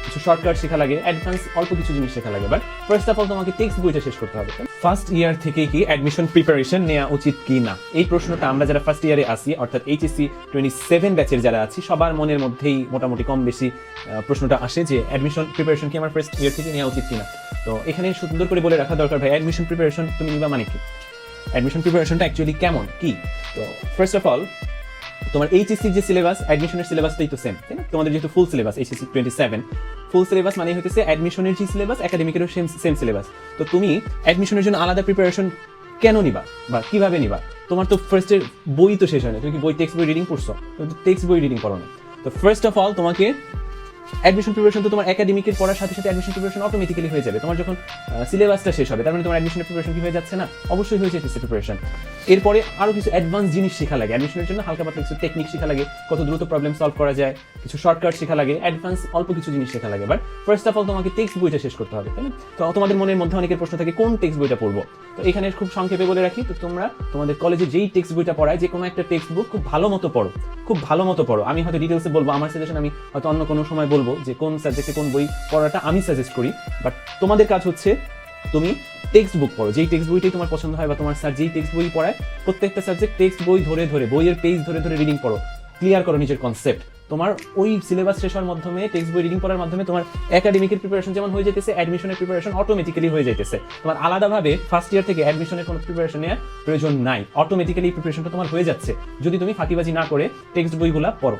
কিছু শর্টকাট শেখা লাগে, অ্যাডভান্স অল্প কিছু জিনিস শেখা লাগে। বাট ফার্স্ট অফ অল তোমাকে টেক্সট বইটা শেষ করতে হবে। ফার্স্ট ইয়ার থেকে কি অ্যাডমিশন প্রিপারেশন নেওয়া উচিত কি না, এই প্রশ্নটা আমরা যারা ফার্স্ট ইয়ারে আসি অর্থাৎ এইচএসসি 27 ব্যাচের যারা আছি সবার মনের মধ্যেই মোটামুটি কম বেশি প্রশ্নটা আসে যে অ্যাডমিশন প্রিপারেশন কি আমার ফার্স্ট ইয়ার থেকে নেওয়া উচিত কিনা। তো এখানে সুন্দর করে বলে রাখা দরকার ভাই, অ্যাডমিশন প্রিপারেশন তুমি নিবা মানে কি, অ্যাডমিশন প্রিপারেশনটা অ্যাকচুয়ালি কেমন কি। তো ফার্স্ট অফ অল তোমার এইচএসসি যে সিলেবাস, অ্যাডমিশনের সিলেবাসটাই তো সেম, তাই না? তোমাদের যেহেতু full syllabus HSC 27 full syllabus মানে হচ্ছে অ্যাডমিশনের যে সিলেবাস একাডেমিকেরও সেম সিলেবাস। তো তুমি অ্যাডমিশনের জন্য আলাদা প্রিপারেশন কেন নিবা বা কিভাবে নিবা? তোমার তো ফার্স্টের বই তো শেষ হয় না, তুমি কি বই টেক্সট বই রিডিং পড়ছো? তুমি তো টেক্সট বই রিডিং করো না। তো ফার্স্ট অফ অল তোমাকে অ্যাডমিশন প্রিপারেশন তো তোমার একাডেমিকের পড়ার সাথে সাথে অ্যাডমিশন প্রিপারেশন অটোমেটিক্যালি হয়ে যাবে। তোমার যখন সিলেবাসটা শেষ হবে তার মানে তোমার অ্যাডমিশনের প্রিপারেশন কি হয়ে যাচ্ছে না? অবশ্যই হয়ে যেতেছে প্রিপারেশন। এরপরে আরো কিছু অ্যাডভান্স জিনিস শেখা লাগে অ্যাডমিশনের জন্য, হালকা পাতলা কিছু টেকনিক শেখা লাগে, কত দ্রুত প্রবলেম সলভ করা যায়, কিছু শর্টকাট শেখা লাগে, অ্যাডভান্স অল্প কিছু জিনিস শেখা লাগে। বাট ফার্স্ট অফ অল তোমাকে টেক্সট বইটা শেষ করতে হবে, তাই না? তো তোমাদের মনের মধ্যে অনেকের প্রশ্ন থাকে কোন টেক্সট বইটা পড়বো। তো এখানে খুব সংক্ষেপে বলে রাখি, তো তোমরা তোমাদের কলেজে যেই টেক্সট বইটা পড়ায় যে কোনো একটা টেক্সট বুক খুব ভালো মতো পড়ো, খুব ভালো মতো পড়ো। আমি হয়তো ডিটেলসে বলবো, আমার সাজেশন আমি হয়তো অন্য কোনো সময় বলবো যে কোন সাবজেক্টে কোন বই পড়াটা আমি সাজেস্ট করি। বাট তোমাদের কাজ হচ্ছে তুমি টেক্সট বুক পড়ো, যেই টেক্সট বইটাই তোমার পছন্দ হয় বা তোমার স্যার যেই টেক্সট বই পড়ায় প্রত্যেকটা সাবজেক্ট টেক্সট বই ধরে ধরে বইয়ের পেজ ধরে ধরে রিডিং পড়ো, ক্লিয়ার করো নিজের কনসেপ্ট। তোমার ওই সিলেবাস শেষ হওয়ার মাধ্যমে টেক্সট বই রিডিং পড়ার মাধ্যমে তোমার একাডেমিকের প্রিপারেশন যেমন হয়ে যেতেছে, অ্যাডমিশনের প্রিপারেশন অটোমেটিক্যালি হয়ে যাইতেছে। তোমার আলাদাভাবে ফার্স্ট ইয়ার থেকে অ্যাডমিশনের কোনো প্রিপারেশন নেওয়ার প্রয়োজন নাই, অটোমেটিক্যালি প্রিপারেশনটা তোমার হয়ে যাচ্ছে যদি তুমি ফাঁকিবাজি না করে টেক্সট বইগুলা পড়ো।